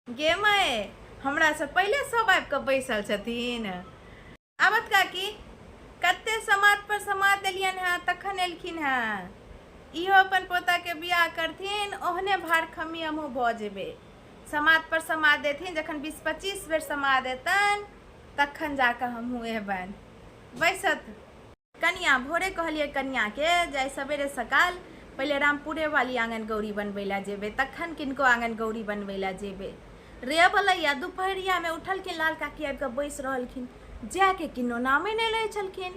गे माय हमरा से पहले सब आबि कऽ बैसल छथिन। आबत काकी कते समाद पर समाद देलियन हैं तखन एलखिन हैं। इहो अपन पोता के बियाह करथिन ओहने भारखमी हमहूँ भऽ जेबै। समाद पर समाद देथिन जखन 20-25 बेर समाद देतन तखन जाकऽ हमहूँ एबनि। बैसत कनिया भोरे कहलिए कनिया के जे सवेरे सकाल पहले रामपुरे वाली आंगन गौरी बनबै ला जेबै तखन किनको आंगन गौरी बनबै ला जेबै। रे भलैया दुपहरिया में उठलखिन लाल काकी आबि कऽ बैस रहलखिन। जाके किनो नामे नहीं लै छलखिन।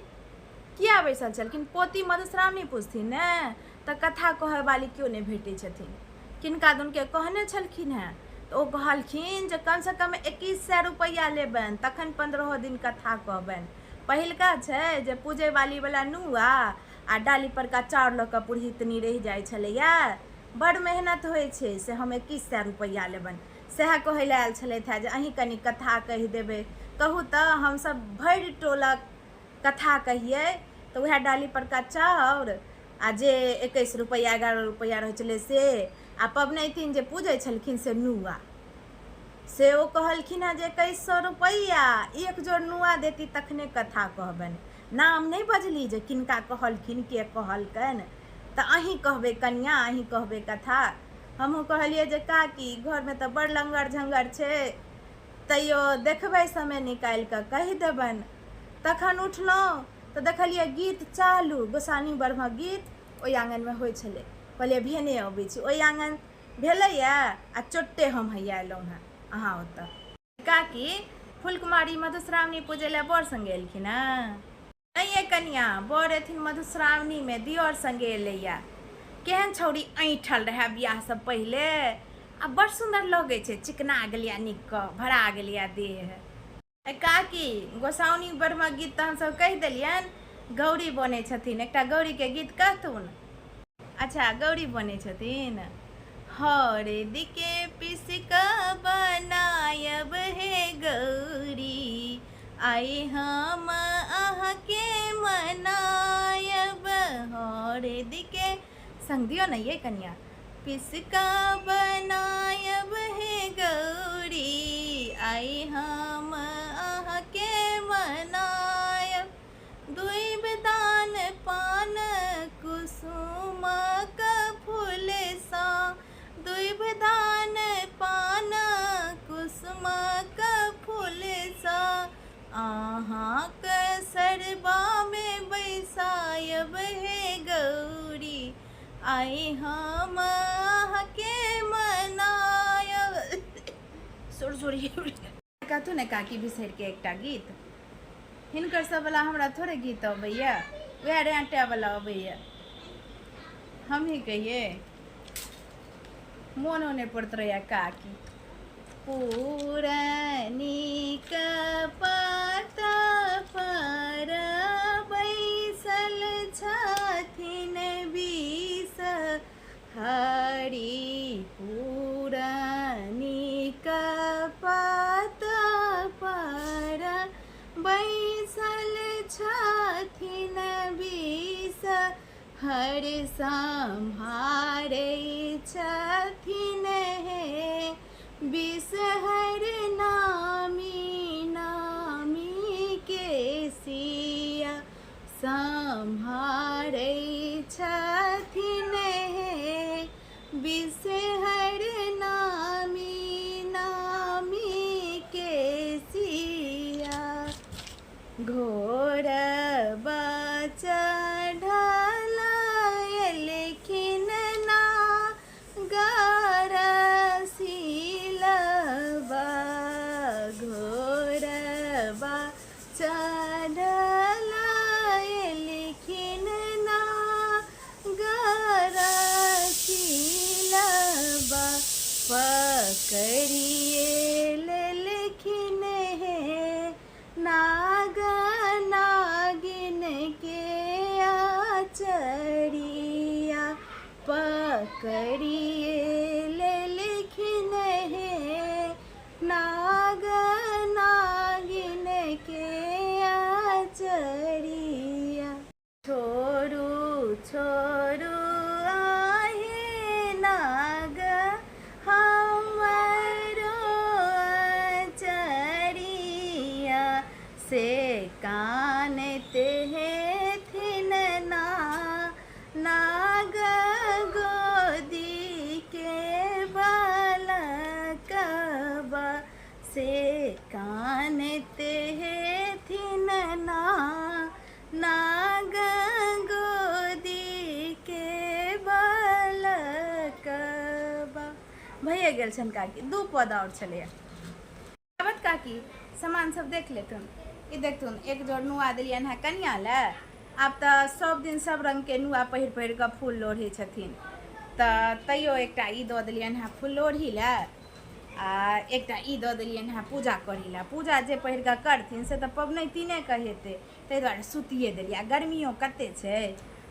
किया बैसल छलखिन? पोती मधुश्रावणी पूछथिन ने तऽ कथा कहै वाली क्यों नहीं भेटै छथिन। किनका दुन के कहने छलखिन हैं तऽ ओ कहलखिन जे कम से कम 2100 रुपया लेबनि तखन 15 दिन कथा कहबनि। पहिलका छै जे पूजे वाली वाला नुआ आ डाली पर का चाउर लऽ कऽ पुरहितनी रहि जाइ छलैया। बड़ मेहनत होइ छै से हम 2100 रुपया लेबनि सएह कहै लए आयल छलथि हैं जे अहीं कनि कथा कहि देबै। कहू तऽ हमसब भरि टोलक कथा कहिए तऽ वएह डाली पर का चाउर आ जे 21 रुपया 11 रुपया रहै छलै से आ पबनैतिन जे पूजै छलखिन से नुआ से ओ कहलखिन हैं जे 2100 रुपया एक जोड़ नुआ देती तखने कथा कहबनि। नाम नहीं बजली जे किनका कहलखिन के कहलकनि तऽ अहीं कहबै कनिया अहीं कहबै कथा। हमहूँ कहलिए जे काकी घर में तो बड़ लंगर झंगर छै तैयो देखबै समय निकालि कऽ कहि देबनि। तखन उठलहुँ तऽ देखलिए गीत चालू गोसानी ब्रह्मक गीत ओहि आंगन में होइ छलै। कहलिए भेने अबै छी ओहि आंगन भेलैया आ चोट्टे हम हैया अयलहुँ हैं अहाँ ओतऽ। काकी फुलकुमारी मधुश्रावणी पूजै लए बड़ संगे एलखिन हैं? नहीं कनिया बड़ एथिन मधुश्रावणी में दियोर संगे एलैया। केहन छौड़ी ऐठल रहे बियाह से पहले आ बड़ सुंदर लगे छे चिकना गेलिया निक क भरा गेलिया देह। काकी गोसाउनी ब्रह्मक गीत तऽ हमसब कहि देलियन गौरी बने छथिन एकटा गौरी के गीत कहथुन। अच्छा गौरी बने छथिन। हरदि के पिस क बनायब हे गौरी आई हम अहाँ के मनायब। हरदि के संग दियो न ये कनिया। पिस का बनायब हे गौरी आई हम अहाँ के मनायब। दुइब दान पान कुसुमक फूल सा दुइब दान पान कुसुमक फूल सा अहाँक सरबा में बैसायब हे गौरी आई हम अहाँ के मनायब। सोरी कहतु ने काकी बिसर के एकटा गीत हिनकर सब वाला हमरा थोड़े गीत अबैया वह रेंटे वाला अबैया। हम ही कहिए मोन होने पड़त रहा काकी। पुरानी कपाता पर बैसल छथिन बीस हरी पुरानी कपात पर बैसल छथिन बीस हर सम्हारै छथिन हे बिसहर नामी नामी के सिया सम्हारै छथिन हे बिसहर नामी नामी के सिया। घोर चढ़ल एलखिन ना गर सिलबा घोर चढ़ल एलखिन ना गर सिलबा पकड़िए लेलखिन हे नाग नागिन के आचरिया पकड़िए लेलखिन हे नाग नागिन के आचरिया। छोड़ू छोड़ू आहे नाग हमरो ले गेल छन काकी 2 पौधा और छलै आबत काकी सामान सब देख लेथुन ई देखथुन एक जोड़ नुआ देलियन है कनिया ले आब तो सब दिन सब रंग के नुआ पहिर के फूल लोढ़े छथिन तैयो एकटा ई दऽ देलियन है फूल लोढ़ी ले आ एकटा ई दऽ देलियन है पूजा करै ले पूजा जे पहिर के करथिन से तऽ पबनैतिने के हेतै ताहि दुआरे सुतिए देलियै गर्मियो कते छै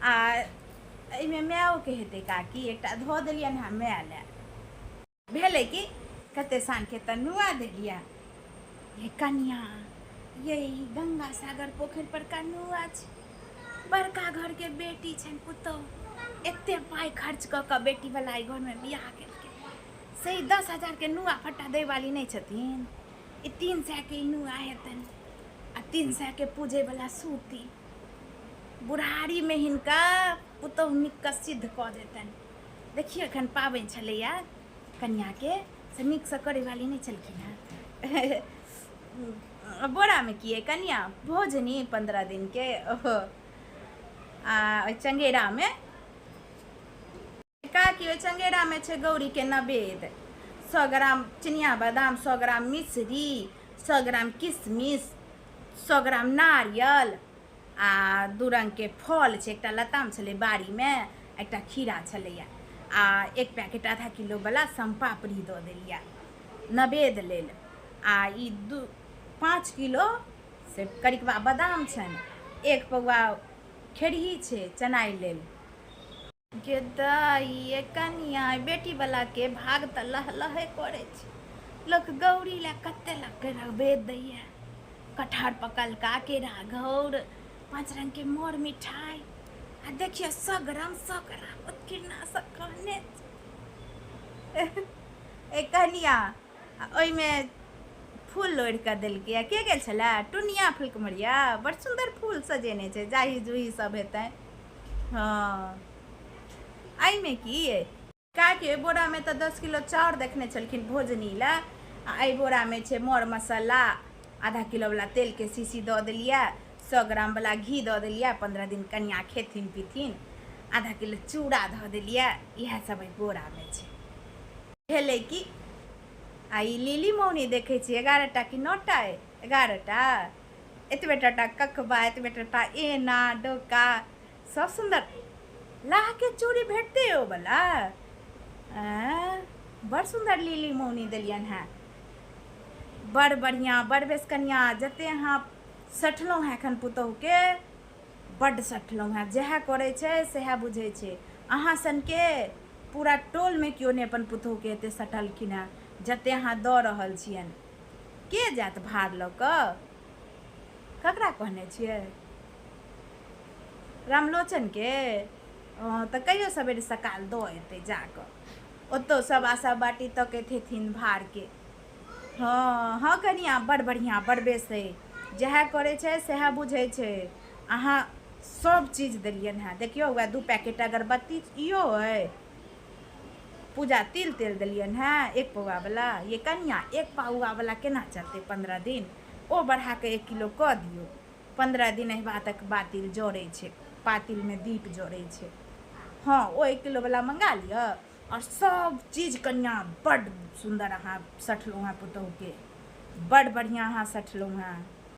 आ एहिमे मायो के हेतै काकी एकटा धऽ देलियन है माय ले भेलै कि कते सान के तऽ नुआ देलियै ये कन्या यही गंगा सागर पोखरि पर का नुआ छै बड़का घर के बेटी छन पुतौह एते पाई खर्च कऽ बेटी वाला ई घर में बियाह केलकै सही 10,000 के नुआ फट्टा दै वाली नहीं छथिन ई 300 के नुआ हेतन आ 300 के पूजे वाला सूती बुढ़ारी में हिनका पुतौह नीक के सिद्ध कऽ देतन देखिए एखन पाबनि छलैया कन्या के से नीक से करे वाली नहीं छलखिन है बोरा में किए कन्या भोजनी 15 दिन के आ चंगेरा में काकी चंगेरा में छे गौरी के नवेद 100 ग्राम चिनिया बादाम 100 ग्राम मिश्री 100 ग्राम किशमिश 100 ग्राम नारियल आ 2 रंग के फल छे एकटा लताम छले बाड़ी में एकटा खीरा छलैया आ एक पैकेट आधा किलो वाला संपापड़ी दऽ देलिया नवेद लेल आ ई 5 किलो से करिकबा बादाम छन 1 पौवा खेरही छे चनाई लेल गे दाई कनिया बेटी वाला के भाग त लह लहे करे छे लोक गौरी ला कते लगे नवेद दैया कटहर पकल का केरा घौर 5 रंग के मोर मिठाई आ देखिए 100 ग्राम उत्कीर्णा से कहने ए कनिया ओई में फूल लोढ़ के देलकै के गेल छला टुनिया फुलकुमरिया बड़ सुंदर फूल सजेने छे जाही जुही सब हेतै हाँ आई में की काके बोरा में तो 10 किलो चाउर देखने छलखिन भोजनी ला आई बोरा में छे मोर मसाला आधा किलो वाला तेल के शीशी दऽ देलिया 100 ग्राम वाला घी दऽ देलिया 15 दिन कन्या खेथिन पीथिन आधा किलो चूड़ा धऽ देलिया इएह सब बोरा में छे भेलै कि आई लिली मौनी देखे छी 11टा कि 9टा 11टा एतबेटा कखबा एतबेटा एना डोका सब सुंदर लाह के चूड़ी भेटते हो वाला बड़ सुंदर लिली मौनी देलियन है बड़ बढ़िया बड़ बेस कन्या जते अहाँ सठलहुँ हैं एखन पुतौह के बड़ सठलहुँ हैं जह करे छे सह बुझे छे अहाँ सन के पूरा टोल में क्यों नहीं अपन पुतौह के एते सटलखिन है जते अहाँ दऽ रहल छियन के जात भार लऽ कऽ ककरा कहने छियै रामलोचन के तऽ कहियो सवेरे सकाल दऽ एतै जाकऽ ओतौ सब आशा बाटी तकैत हेथिन भार के हाँ हाँ कनिया बड़ बढ़िया बड़ बेस है जह करे छे सह बुझे छे अहाँ सब चीज देलियन है देखियो वह 2 पैकेट अगरबत्ती इहो है पूजा तिल तेल दिलियन है 1 पौवा वाला ये कन्या 1 पौवा वाला केना चलते 15 दिन ओ बढ़ा के 1 किलो कऽ दियो 15 दिन एहबा तक बातिल जोड़े छे पातिल में दीप जोड़े छे हाँ ओ 1 किलो वाला मंगा लिया और सब चीज कन्या बड़ सुंदर अहाँ सठलहुँ हैं पुतौह के बड़ बढ़िया अहाँ सठलहुँ हैं